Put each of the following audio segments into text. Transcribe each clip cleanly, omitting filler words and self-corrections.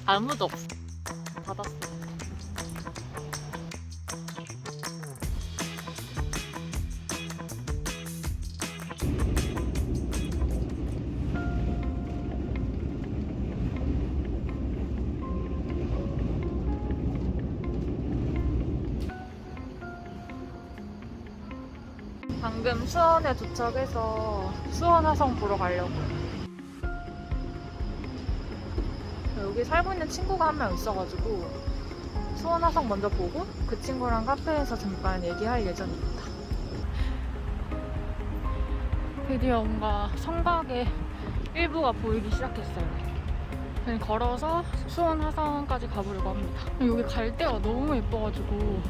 아무도 없어. 닫았어. 방금 수원에 도착해서 수원 화성 보러 가려고. 여기 살고 있는 친구가 한 명 있어가지고 수원 화성 먼저 보고 그 친구랑 카페에서 잠깐 얘기할 예정입니다. 드디어 뭔가 성곽의 일부가 보이기 시작했어요. 그냥 걸어서 수원 화성까지 가보려고 합니다. 여기 갈 데가 너무 예뻐가지고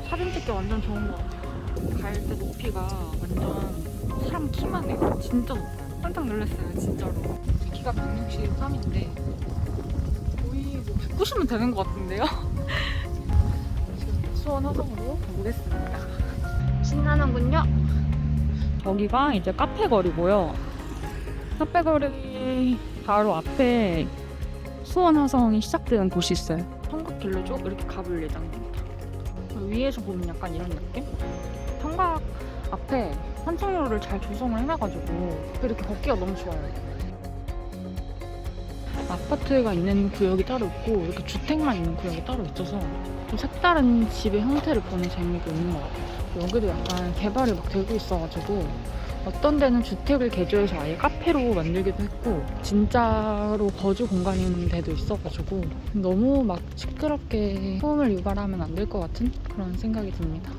사진 찍기 완전 좋은 것 같아요. 갈 때 높이가 완전 사람 키만 해요. 진짜 높아요. 깜짝 놀랐어요, 진짜로. 키가 163인데 거의 뭐 190은 되는 것 같은데요? 지금 수원 화성으로 가보겠습니다. 신나는군요. 여기가 이제 카페 거리고요. 카페 거리 바로 앞에 수원 화성이 시작되는 곳이 있어요. 성곽길로 쭉 이렇게 가볼 예정입니다. 위에서 보면 약간 이런 느낌? 성곽 앞에 산책로를 잘 조성을 해놔가지고 이렇게 걷기가 너무 좋아요. 아파트가 있는 구역이 따로 있고 이렇게 주택만 있는 구역이 따로 있어서 좀 색다른 집의 형태를 보는 재미도 있는 것 같아요. 여기도 약간 개발이 막 되고 있어가지고 어떤 데는 주택을 개조해서 아예 카페로 만들기도 했고 진짜로 거주 공간인 데도 있어가지고 너무 막 시끄럽게 소음을 유발하면 안 될 것 같은 그런 생각이 듭니다.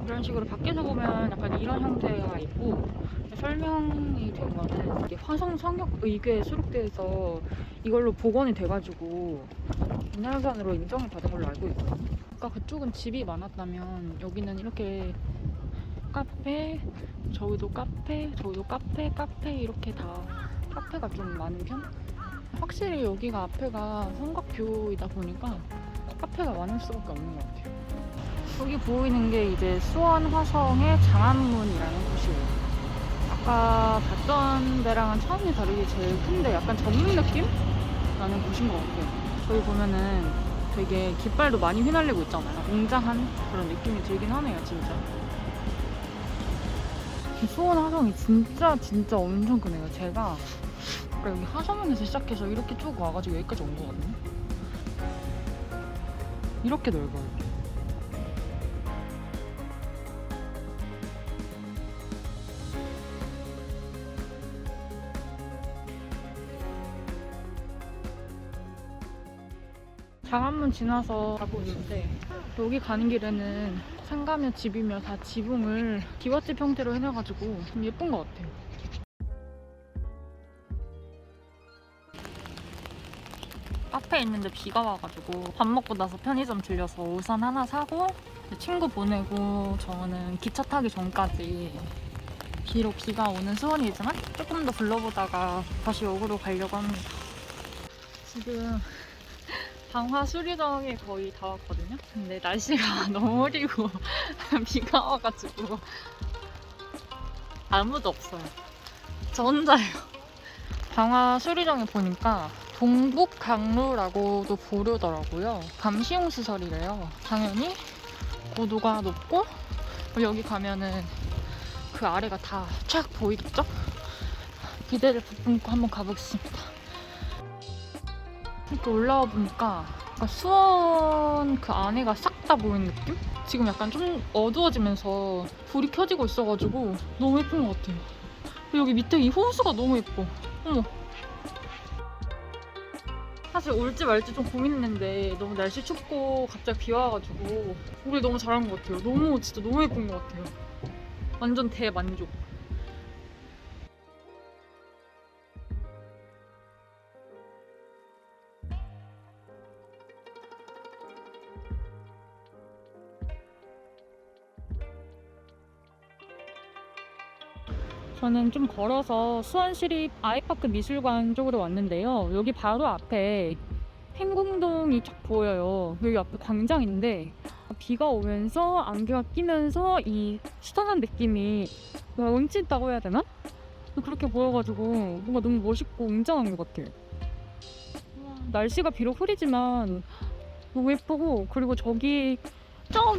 이런 식으로 밖에서 보면 약간 이런 형태가 있고 설명이 된 거는 이게 화성성역의궤에 수록돼서 이걸로 복원이 돼가지고 문화유산으로 인정을 받은 걸로 알고 있거든요. 아까 그쪽은 집이 많았다면 여기는 이렇게 카페, 저기도 카페, 저기도 카페, 카페 이렇게 다 카페가 좀 많은 편? 확실히 여기가 앞에가 성곽뷰이다 보니까 카페가 많을 수밖에 없는 것 같아요. 여기 보이는 게 이제 수원 화성의 장안문이라는 곳이에요. 아까 봤던 데랑은 차원이 다르게 제일 큰데 약간 전문 느낌? 나는 곳인 것 같아요. 여기 보면은 되게 깃발도 많이 휘날리고 있잖아요. 웅장한 그런 느낌이 들긴 하네요, 진짜. 수원 화성이 진짜 엄청 크네요. 제가 아까 여기 하서면에서 시작해서 이렇게 쭉 와가지고 여기까지 온 거거든요. 이렇게 넓어요. 장안문 지나서 가고 있는데 여기 가는 길에는 상가며 집이며 다 지붕을 기와집 형태로 해놔가지고 좀 예쁜 것 같아요. 카페에 있는데 비가 와가지고 밥 먹고 나서 편의점 들려서 우산 하나 사고 친구 보내고 저는 기차 타기 전까지 비록 비가 오는 수원이지만 조금 더 둘러보다가 다시 역으로 가려고 합니다. 지금 방화 수리정에 거의 다 왔거든요. 근데 날씨가 너무 흐리고 비가 와가지고 아무도 없어요. 저 혼자예요. 방화 수리정에 보니까 동북강루라고도 부르더라고요. 감시용 시설이래요. 당연히 고도가 높고 여기 가면은 그 아래가 다 쫙 보이겠죠? 기대를 부푼고 한번 가보겠습니다. 이렇게 올라와 보니까 수원 그 안에가 싹 다 보이는 느낌? 지금 약간 좀 어두워지면서 불이 켜지고 있어가지고 너무 예쁜 것 같아요. 여기 밑에 이 호수가 너무 예뻐. 어머. 사실 올지 말지 좀 고민했는데 너무 날씨 춥고 갑자기 비 와가지고 오길 너무 잘한 것 같아요. 진짜 너무 예쁜 것 같아요. 완전 대만족. 저는 좀 걸어서 수원시립 아이파크 미술관 쪽으로 왔는데요. 여기 바로 앞에 행궁동이 쫙 보여요. 여기 앞에 광장인데 비가 오면서 안개가 끼면서 이 시원한 느낌이 운치 있다고 해야 되나? 그렇게 보여가지고 뭔가 너무 멋있고 웅장한 것 같아요. 날씨가 비록 흐리지만 너무 예쁘고, 그리고 저기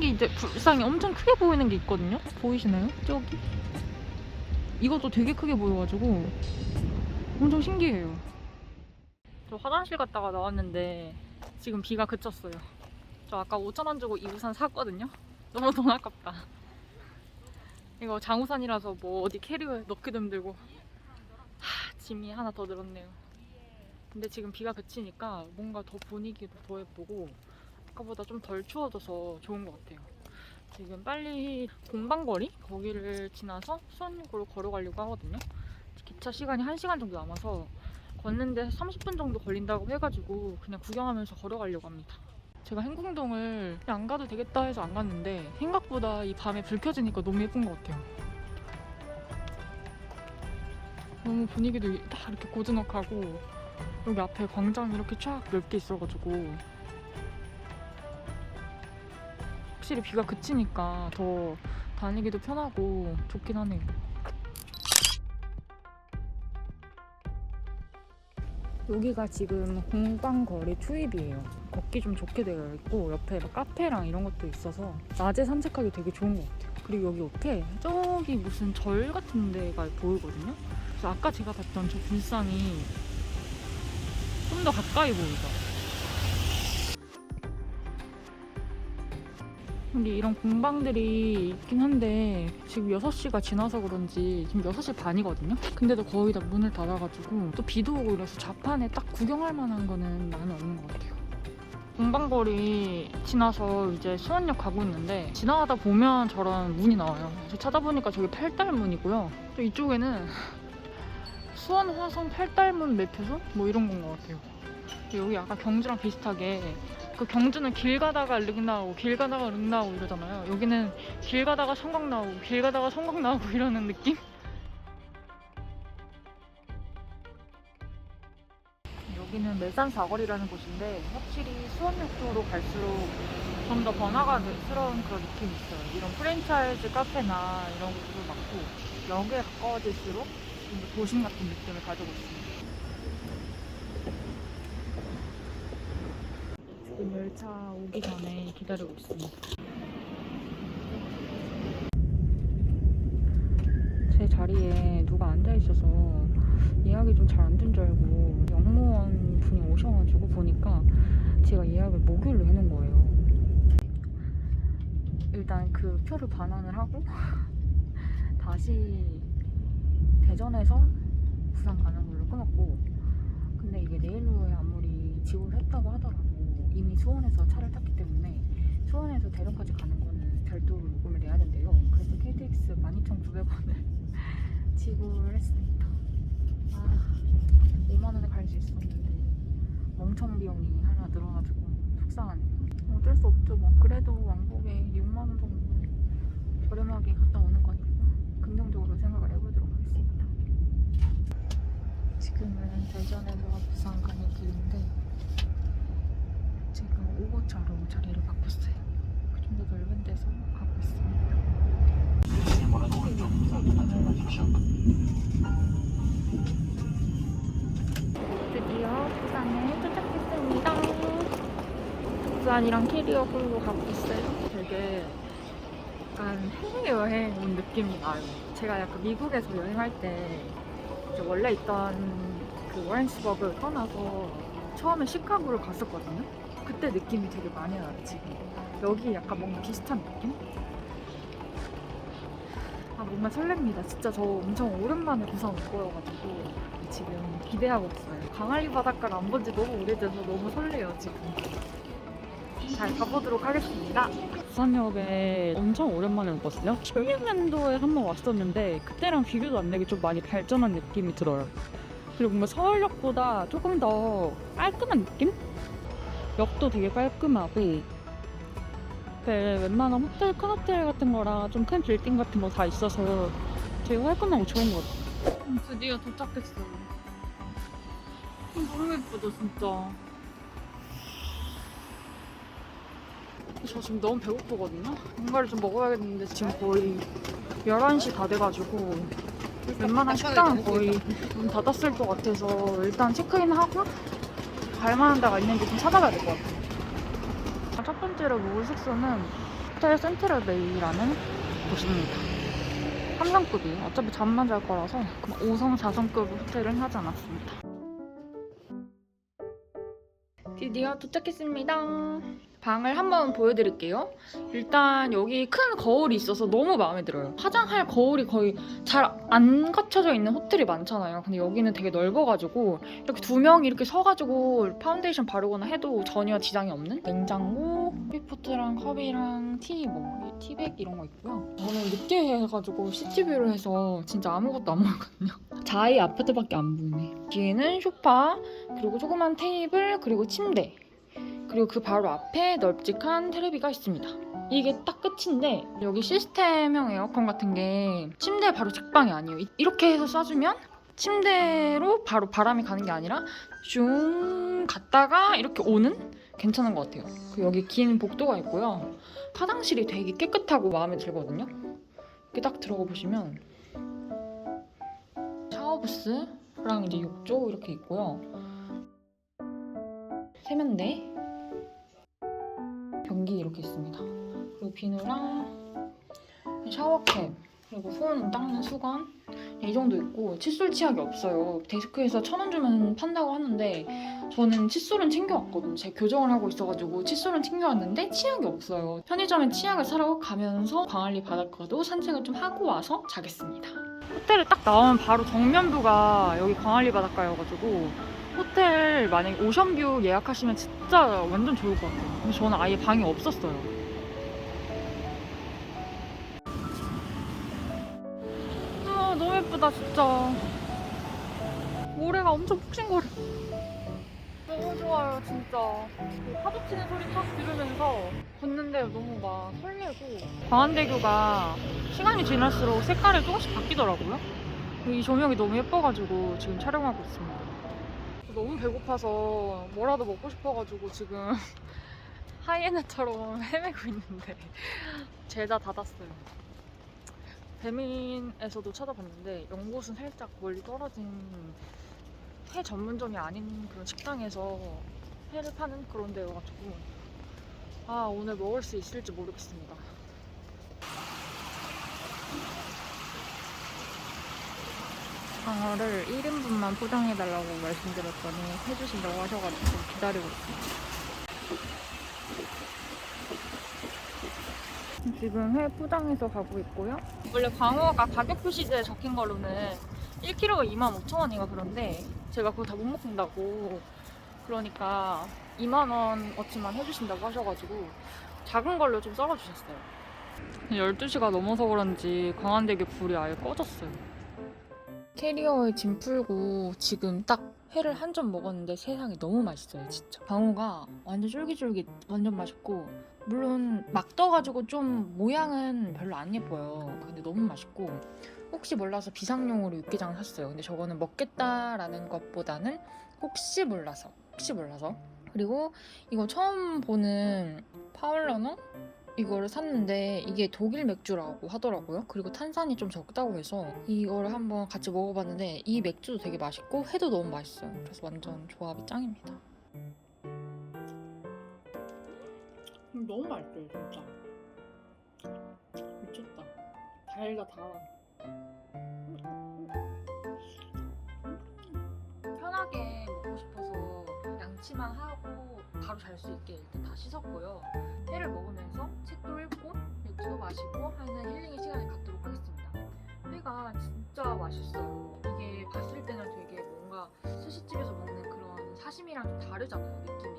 이제 불상이 엄청 크게 보이는 게 있거든요? 보이시나요? 저기? 이것도 되게 크게 보여가지고 엄청 신기해요. 저 화장실 갔다가 나왔는데 지금 비가 그쳤어요. 저 아까 5,000원 주고 이 우산 샀거든요? 너무 돈 아깝다. 이거 장우산이라서 뭐 어디 캐리어에 넣기도 힘들고 짐이 하나 더 늘었네요. 근데 지금 비가 그치니까 뭔가 더 분위기도 더 예쁘고 아까보다 좀 덜 추워져서 좋은 것 같아요. 지금 빨리 공방거리? 거기를 지나서 수원역으로 걸어가려고 하거든요. 기차 시간이 1시간 정도 남아서 걷는데 30분 정도 걸린다고 해가지고 그냥 구경하면서 걸어가려고 합니다. 제가 행궁동을 안 가도 되겠다 해서 안 갔는데 생각보다 이 밤에 불 켜지니까 너무 예쁜 것 같아요. 너무 분위기도 딱 이렇게 고즈넉하고 여기 앞에 광장이 이렇게 쫙 넓게 있어가지고 확실히 비가 그치니까 더 다니기도 편하고 좋긴 하네요. 여기가 지금 공방거리 초입이에요. 걷기 좀 좋게 되어 있고 옆에 막 카페랑 이런 것도 있어서 낮에 산책하기 되게 좋은 것 같아요. 그리고 여기 옆에 저기 무슨 절 같은 데가 보이거든요. 그래서 아까 제가 봤던 저 불상이 좀 더 가까이 보이죠. 여기 이런 공방들이 있긴 한데 지금 6시가 지나서 그런지 지금 6시 반이거든요? 근데도 거의 다 문을 닫아가지고 또 비도 오고 이래서 좌판에 딱 구경할 만한 거는 많이 없는 것 같아요. 공방거리 지나서 이제 수원역 가고 있는데 지나가다 보면 저런 문이 나와요. 저 찾아보니까 저기 팔달문이고요. 또 이쪽에는 수원 화성 팔달문 매표소? 뭐 이런 건 것 같아요. 여기 약간 경주랑 비슷하게 그 경주는 길 가다가 릉 나오고 길 가다가 릉 나오고 이러잖아요. 여기는 길 가다가 성곽 나오고 길 가다가 성곽 나오고 이러는 느낌? 여기는 매산 사거리라는 곳인데 확실히 수원역 쪽으로 갈수록 좀 더 번화가스러운 그런 느낌이 있어요. 이런 프랜차이즈 카페나 이런 곳도 많고 역에 가까워질수록 좀 더 도심 같은 느낌을 가지고 있습니다. 지금 열차 오기 전에 기다리고 있습니다. 제 자리에 누가 앉아있어서 예약이 좀 잘 안 된 줄 알고 영무원 분이 오셔가지고 보니까 제가 예약을 목요일로 해놓은 거예요. 일단 그 표를 반환을 하고 다시 대전에서 부산 가는 걸로 끊었고, 근데 이게 내일로에 아무리 지불을 했다고 하더라도 이미 수원에서 차를 탔기 때문에 수원에서 대전까지 가는 거는 별도로 요금을 내야 된대요. 그래서 KTX 12,900원을 지불을 했습니다. 5만원에 갈 수 있었는데 멍청 비용이 하나 늘어가지고 속상하네요. 어쩔 수 없죠. 뭐 그래도 왕복에 6만원 정도 저렴하게 갔다 오는 거니까 긍정적으로 생각을 해보도록 하겠습니다. 지금은 대전에서 부산 가는 길인데 지금 5호차로 자리를 바꿨어요. 좀 더 넓은 데서 가고 있습니다. 드디어 부산에 도착했습니다. 부산이랑 캐리어 끌고 가고 있어요. 되게 약간 해외여행 온 느낌이 나요. 제가 약간 미국에서 여행할 때 원래 있던 그 워렌스버그를 떠나서 처음에 시카고를 갔었거든요. 그때 느낌이 되게 많이 나요. 지금 여기 약간 뭔가 비슷한 느낌? 뭔가 설렙니다. 진짜 저 엄청 오랜만에 부산 올 거여가지고 지금 기대하고 있어요. 강할리 바닷가를 안 본 지 너무 오래돼서 너무 설레요 지금. 잘 가보도록 하겠습니다. 부산역에 엄청 오랜만에 왔거든요. 청년년도에 한 번 왔었는데 그때랑 비교도 안 되게 좀 많이 발전한 느낌이 들어요. 그리고 뭔가 서울역보다 조금 더 깔끔한 느낌? 역도 되게 깔끔하고 웬만한 호텔, 큰 호텔 같은 거랑 좀 큰 빌딩 같은 거 다 있어서 되게 깔끔하고 좋은 것 같아요. 드디어 도착했어요. 너무 예쁘다 진짜. 저 지금 너무 배고프거든요? 뭔가를 좀 먹어야겠는데 지금 거의 11시 다 돼가지고 웬만한 식당은 거의 문 닫았을 것 같아서 일단 체크인하고 갈만한 데가 있는지 좀 찾아봐야 될 것 같아요. 첫 번째로 묵을 숙소는 호텔 센트럴 베이라는 곳입니다. 3성급이에요. 어차피 잠만 잘 거라서 5성, 4성급 호텔은 하지 않았습니다. 드디어 도착했습니다. 방을 한번 보여드릴게요. 일단 여기 큰 거울이 있어서 너무 마음에 들어요. 화장할 거울이 거의 잘 안 갖춰져 있는 호텔이 많잖아요. 근데 여기는 되게 넓어가지고 이렇게 두 명이 이렇게 서가지고 파운데이션 바르거나 해도 전혀 지장이 없는 냉장고, 커피포트랑 컵이랑 티백 이런 거 있고요. 저는 늦게 해가지고 시티뷰로 해서 진짜 아무것도 안 보이거든요. 자이 아파트밖에 안 보이네. 뒤에는 소파, 그리고 조그만 테이블, 그리고 침대, 그리고 그 바로 앞에 널찍한 테레비가 있습니다. 이게 딱 끝인데 여기 시스템형 에어컨 같은 게 침대 바로 직방이 아니에요. 이렇게 해서 쏴주면 침대로 바로 바람이 가는 게 아니라 슝 갔다가 이렇게 오는? 괜찮은 것 같아요. 여기 긴 복도가 있고요. 화장실이 되게 깨끗하고 마음에 들거든요. 이렇게 딱 들어가 보시면 샤워부스랑 이제 욕조 이렇게 있고요. 세면대, 변기 이렇게 있습니다. 그리고 비누랑 샤워캡, 그리고 손 닦는 수건 이 정도 있고 칫솔 치약이 없어요. 데스크에서 1,000원 주면 판다고 하는데 저는 칫솔은 챙겨왔거든요. 제가 교정을 하고 있어가지고 칫솔은 챙겨왔는데 치약이 없어요. 편의점에 치약을 사러 가면서 광안리 바닷가도 산책을 좀 하고 와서 자겠습니다. 호텔에 딱 나오면 바로 정면부가 여기 광안리 바닷가여가지고 호텔 만약에 오션뷰 예약하시면 진짜 완전 좋을 것 같아요. 근데 저는 아예 방이 없었어요. 아 너무 예쁘다 진짜. 모래가 엄청 푹신거려. 너무 좋아요 진짜. 파도 치는 소리 딱 들으면서 걷는데 너무 막 설레고. 광안대교가 시간이 지날수록 색깔이 조금씩 바뀌더라고요. 이 조명이 너무 예뻐가지고 지금 촬영하고 있습니다. 너무 배고파서 뭐라도 먹고 싶어가지고 지금 하이에나처럼 헤매고 있는데 죄다 닫았어요. 배민에서도 찾아봤는데 연곳은 살짝 멀리 떨어진 회 전문점이 아닌 그런 식당에서 회를 파는 그런 데여가지고 아 오늘 먹을 수 있을지 모르겠습니다. 장어를 1인분만 포장해달라고 말씀드렸더니 해주신다고 하셔가지고 기다리고 있습니다. 지금 회 포장해서 가고 있고요. 원래 광어가 가격 표시지에 적힌 거로는 1kg가 25,000원인가 그런데 제가 그거 다 못 먹는다고 그러니까 20,000원어치만 해주신다고 하셔가지고 작은 걸로 좀 썰어주셨어요. 12시가 넘어서 그런지 광안대교 불이 아예 꺼졌어요. 캐리어에 짐 풀고 지금 딱 회를 한 점 먹었는데 세상에 너무 맛있어요 진짜. 광어가 완전 쫄깃쫄깃 완전 맛있고 물론 막 떠가지고 좀 모양은 별로 안 예뻐요. 근데 너무 맛있고 혹시 몰라서 비상용으로 육개장을 샀어요. 근데 저거는 먹겠다라는 것보다는 혹시 몰라서 그리고 이거 처음 보는 파울러너? 이거를 샀는데 이게 독일 맥주라고 하더라고요. 그리고 탄산이 좀 적다고 해서 이거를 한번 같이 먹어봤는데 이 맥주도 되게 맛있고 회도 너무 맛있어요. 그래서 완전 조합이 짱입니다. 너무 맛있어요 진짜. 미쳤다. 달다. 편하게 먹고 싶어서 양치만 하고 바로 잘 수 있게 일단 다 씻었고요. 회를 먹으면서 책도 읽고 맥주도 마시고 하는 힐링의 시간을 갖도록 하겠습니다. 회가 진짜 맛있어요. 이게 봤을 때는 되게 뭔가 스시집에서 먹는 그런 사시미랑 좀 다르잖아요 느낌이.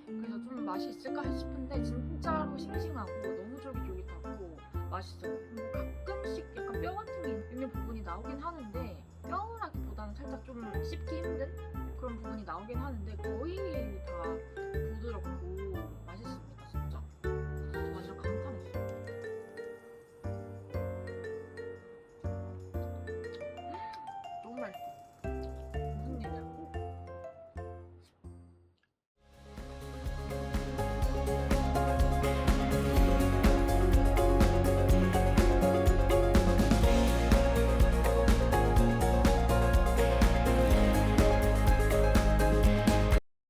그래서 좀 맛이 있을까 싶은데 진짜로 싱싱하고 너무 쫄깃쫄깃하고 맛있어요. 그리고 가끔씩 약간 뼈 같은 게 있는 부분이 나오긴 하는데 뼈라기보다는 살짝 좀 씹기 힘든 그런 부분이 나오긴 하는데 거의 다 부드럽고 맛있습니다.